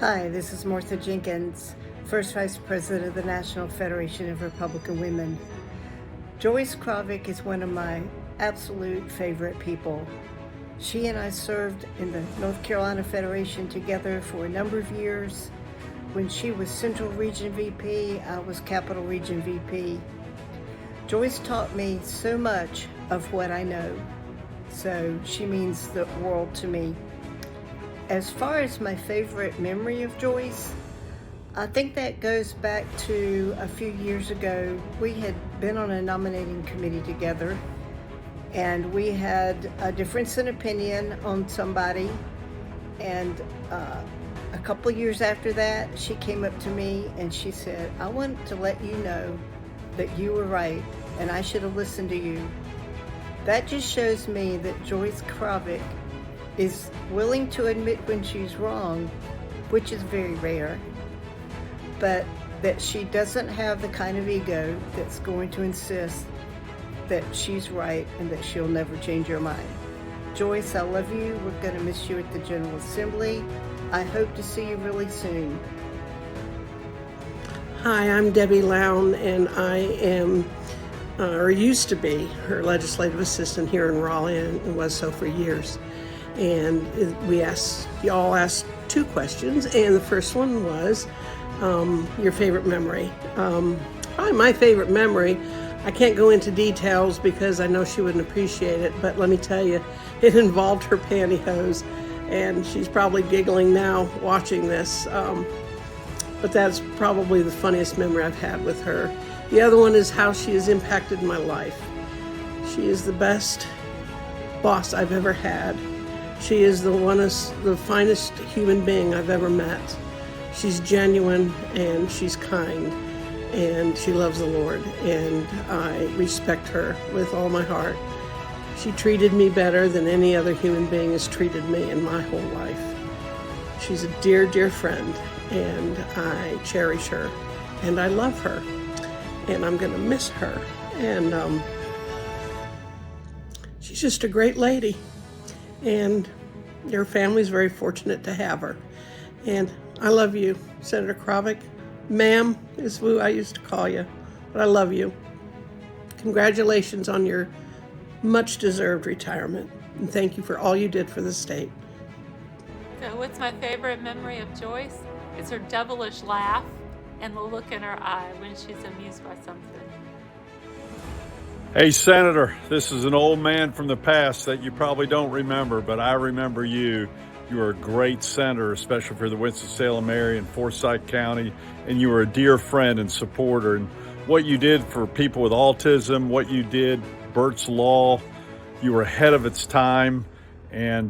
Hi, this is Martha Jenkins, First Vice President of the National Federation of Republican Women. Joyce Krawiec is one of my absolute favorite people. She and I served in the North Carolina Federation together for a number of years. When she was Central Region VP, I was Capital Region VP. Joyce taught me so much of what I know, so she means the world to me. As far as my favorite memory of Joyce, I think that goes back to a few years ago. We had been on a nominating committee together, and we had a difference in opinion on somebody. And a couple of years after that, she came up to me and she said, "I want to let you know that you were right and I should have listened to you." That just shows me that Joyce Krawiec is willing to admit when she's wrong, which is very rare, but that she doesn't have the kind of ego that's going to insist that she's right and that she'll never change her mind. Joyce, I love you. We're going to miss you at the General Assembly. I hope to see you really soon. Hi, I'm Debbie Lown, and I am, or used to be, her legislative assistant here in Raleigh, and was so for years. And y'all asked two questions, and the first one was your favorite memory. Probably my favorite memory, I can't go into details because I know she wouldn't appreciate it, but let me tell you, it involved her pantyhose, and she's probably giggling now watching this, but that's probably the funniest memory I've had with her. The other one is how she has impacted my life. She is the best boss I've ever had. She is the finest human being I've ever met. She's genuine and she's kind and she loves the Lord, and I respect her with all my heart. She treated me better than any other human being has treated me in my whole life. She's a dear, dear friend, and I cherish her and I love her, and I'm gonna miss her. And she's just a great lady. And your family's very fortunate to have her. And I love you, Senator Krawiec. Ma'am is who I used to call you, but I love you. Congratulations on your much-deserved retirement, and thank you for all you did for the state. So what's my favorite memory of Joyce? It's her devilish laugh and the look in her eye when she's amused by something. Hey, Senator, this is an old man from the past that you probably don't remember, but I remember you. You were a great senator, especially for the Winston-Salem area and Forsyth County, and you were a dear friend and supporter. And what you did for people with autism, what you did, Burt's Law, you were ahead of its time. And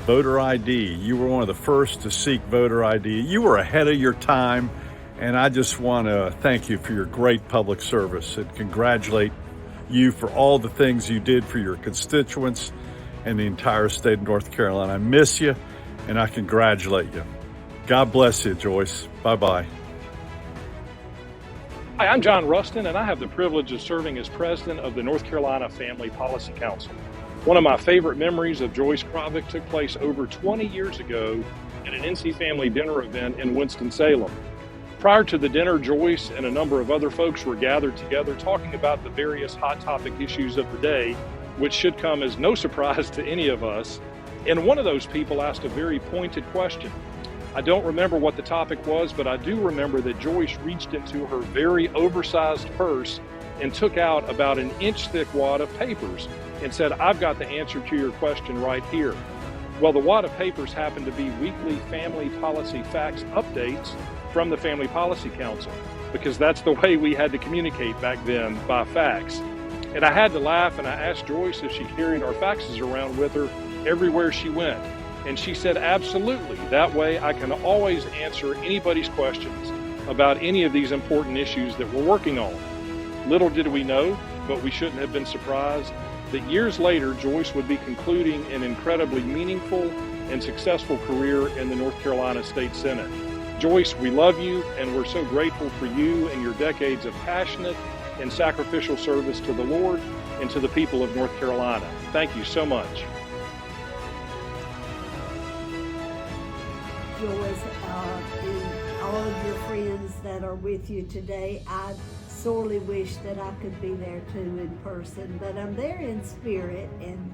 voter ID, you were one of the first to seek voter ID. You were ahead of your time, and I just want to thank you for your great public service and congratulate you for all the things you did for your constituents and the entire state of North Carolina. I miss you, and I congratulate you. God bless you, Joyce. Bye-bye. Hi, I'm John Rustin, and I have the privilege of serving as president of the North Carolina Family Policy Council. One of my favorite memories of Joyce Krawiec took place over 20 years ago at an NC Family dinner event in Winston-Salem. Prior to the dinner, Joyce and a number of other folks were gathered together talking about the various hot topic issues of the day, which should come as no surprise to any of us. And one of those people asked a very pointed question. I don't remember what the topic was, but I do remember that Joyce reached into her very oversized purse and took out about an inch-thick wad of papers and said, "I've got the answer to your question right here." Well, the wad of papers happened to be weekly family policy facts updates from the Family Policy Council, because that's the way we had to communicate back then, by fax. And I had to laugh, and I asked Joyce if she carried our faxes around with her everywhere she went. And she said, absolutely. That way I can always answer anybody's questions about any of these important issues that we're working on. Little did we know, but we shouldn't have been surprised, that years later, Joyce would be concluding an incredibly meaningful and successful career in the North Carolina State Senate. Joyce, we love you, and we're so grateful for you and your decades of passionate and sacrificial service to the Lord and to the people of North Carolina. Thank you so much. Joyce, and all of your friends that are with you today. I sorely wish that I could be there too in person, but I'm there in spirit, and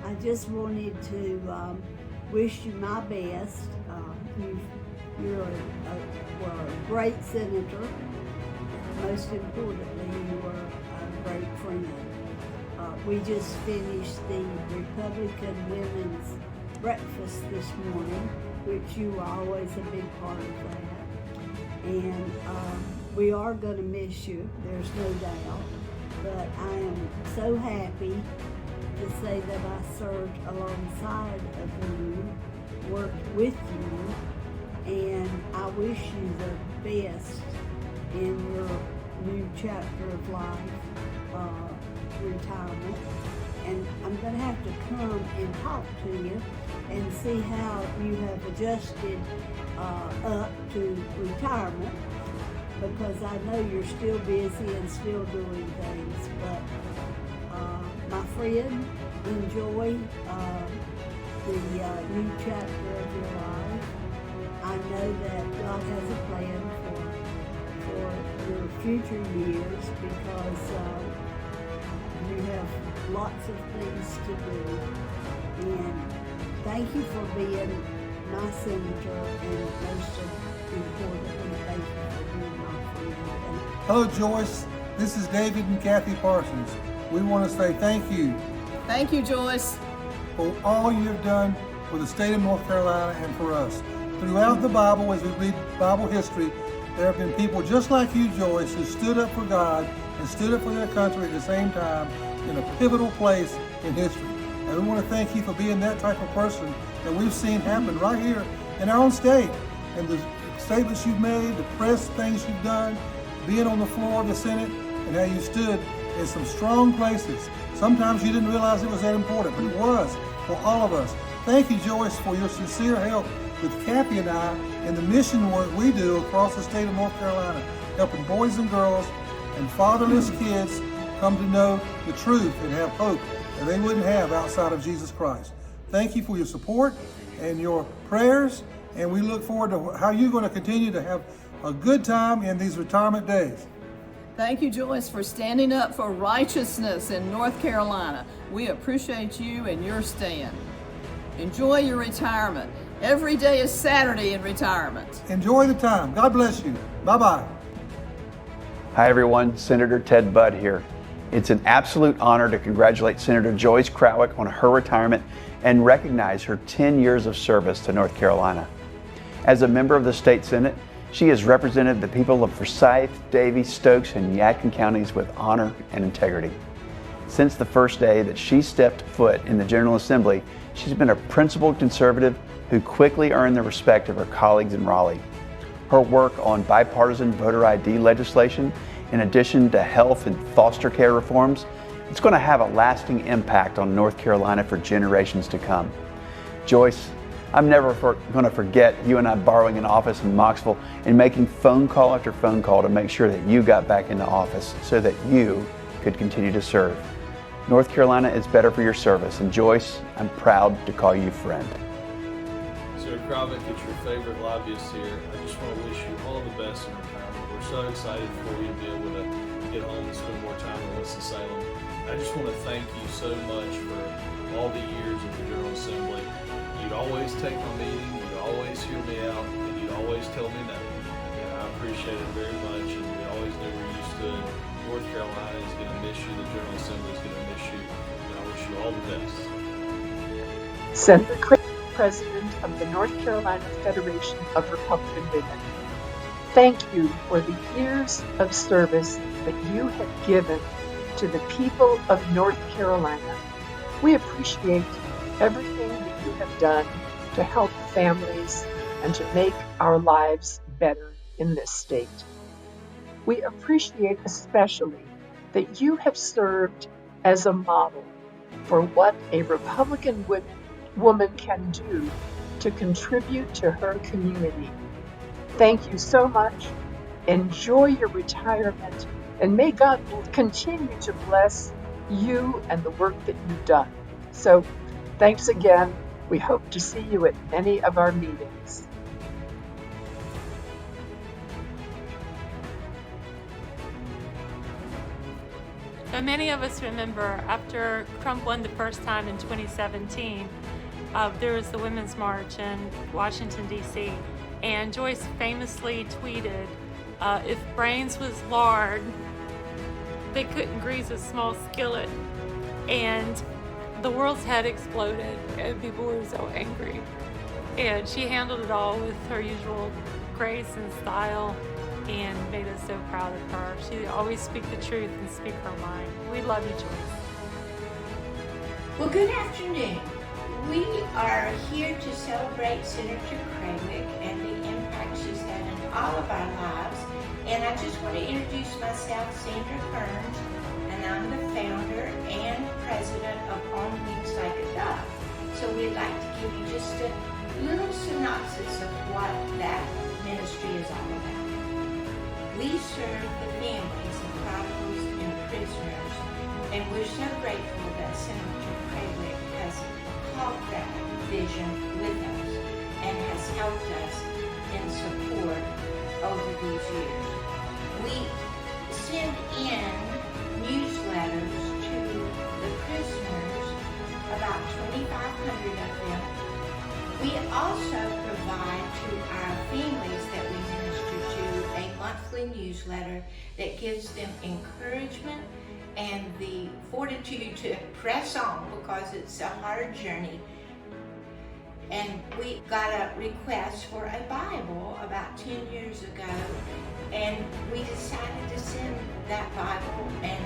I just wanted to wish you my best. You're a great senator. Most importantly, you are a great friend. We just finished the Republican Women's Breakfast this morning, which you are always a big part of that. And we are going to miss you, there's no doubt. But I am so happy to say that I served alongside of you, worked with you, and I wish you the best in your new chapter of life, retirement. And I'm going to have to come and talk to you and see how you have adjusted up to retirement, because I know you're still busy and still doing things. But my friend, enjoy the new chapter of your life. I know that God has a plan for your future years, because you have lots of things to do. And thank you for being my senator, and most importantly, thank you for being my friend. Hello, Joyce. This is David and Kathy Parsons. We want to say thank you Thank you, Joyce. for all you have done for the state of North Carolina and for us. Throughout the Bible, as we read Bible history, there have been people just like you, Joyce, who stood up for God and stood up for their country at the same time in a pivotal place in history. And we want to thank you for being that type of person that we've seen happen right here in our own state. And the statements you've made, the press things you've done, being on the floor of the Senate, and how you stood in some strong places. Sometimes you didn't realize it was that important, but it was for all of us. Thank you, Joyce, for your sincere help with Kathy and I in the mission work we do across the state of North Carolina, helping boys and girls and fatherless kids come to know the truth and have hope that they wouldn't have outside of Jesus Christ. Thank you for your support and your prayers, and we look forward to how you're going to continue to have a good time in these retirement days. Thank you, Joyce, for standing up for righteousness in North Carolina. We appreciate you and your stand. Enjoy your retirement. Every day is Saturday in retirement. Enjoy the time. God bless you. Bye-bye. Hi everyone, Senator Ted Budd here. It's an absolute honor to congratulate Senator Joyce Krawiec on her retirement and recognize her 10 years of service to North Carolina. As a member of the state Senate, she has represented the people of Forsyth, Davie, Stokes, and Yadkin counties with honor and integrity. Since the first day that she stepped foot in the General Assembly, she's been a principled conservative who quickly earned the respect of her colleagues in Raleigh. Her work on bipartisan voter ID legislation, in addition to health and foster care reforms, it's going to have a lasting impact on North Carolina for generations to come. Joyce, I'm never going to forget you and I borrowing an office in Moxville and making phone call after phone call to make sure that you got back into office so that you could continue to serve. North Carolina is better for your service, and Joyce, I'm proud to call you friend. Senator Krawiec, it's your favorite lobbyist here. I just want to wish you all the best in retirement. We're so excited for you to be able to get home and spend more time in Winston-Salem. I just want to thank you so much for all the years at the General Assembly. You'd always take my meeting, you'd always hear me out, and you'd always tell me no. And I appreciate it very much, and we always knew where you stood. North Carolina is going to miss you, the General Assembly is going to miss you, and I wish you all the best. Senator Krawiec, President of the North Carolina Federation of Republican Women, thank you for the years of service that you have given to the people of North Carolina. We appreciate everything that you have done to help families and to make our lives better in this state. We appreciate especially that you have served as a model for what a Republican woman can do to contribute to her community. Thank you so much. Enjoy your retirement, and may God continue to bless you and the work that you've done. So, thanks again. We hope to see you at many of our meetings. many of us remember after Trump won the first time in 2017, there was the Women's March in Washington, D.C., and Joyce famously tweeted, if brains was lard, they couldn't grease a small skillet. And the world's head exploded, and people were so angry. And she handled it all with her usual grace and style, and made us so proud of her. She always speak the truth and speak her mind. We love you, Joyce. Well, good afternoon. We are here to celebrate Senator Krawiec and the impact she's had in all of our lives. And I just want to introduce myself, Sandra Kearns, and I'm the founder and president of On Wings Like a Dove. So we'd like to give you just a little synopsis of what that ministry is all about. We serve the families of prodigals and prisoners, and we're so grateful that Senator Krawiec has caught that vision with us and has helped us in support over these years. We send in newsletters to the prisoners, about 2,500 of them. We also provide to our families that we minister to a monthly newsletter that gives them encouragement and the fortitude to press on because it's a hard journey. And we got a request for a Bible about 10 years ago, and we decided to send that Bible, and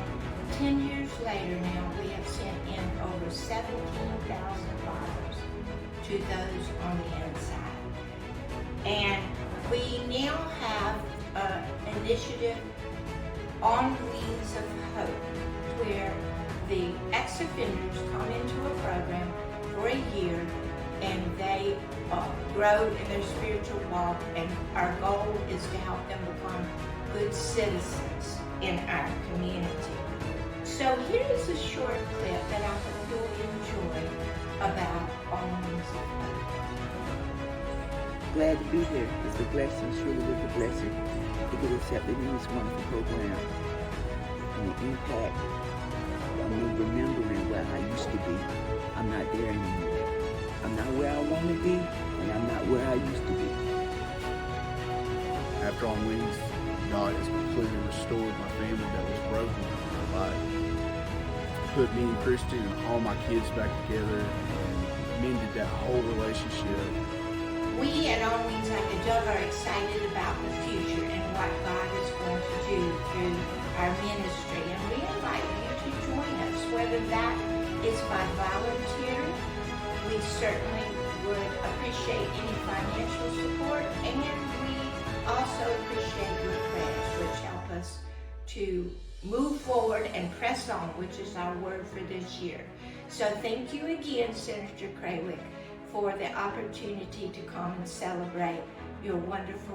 10 years later now we have sent in over 17,000 Bibles to those on the inside. And we now have an initiative on Wings of Hope, where the ex-offenders come into a program for a year and they grow in their spiritual walk, and our goal is to help them become good citizens in our community. So here is a short clip that I hope you'll enjoy about On Wings of Hope. Glad to be here. It's a blessing, truly was a blessing to get accepted in this wonderful program. And the impact of me remembering where I used to be. I'm not there anymore. I'm not where I want to be, and I'm not where I used to be. After On Wings, God has completely restored my family that was broken in my life. Put me and Christy and all my kids back together and mended that whole relationship. We at On Wings Like a Dove are excited about the future and what God is going to do through our ministry. And we invite you to join us, whether that is by volunteering. We certainly would appreciate any financial support, and we also appreciate your prayers, which help us to move forward and press on, which is our word for this year. So thank you again, Senator Krawiec, for the opportunity to come and celebrate your wonderful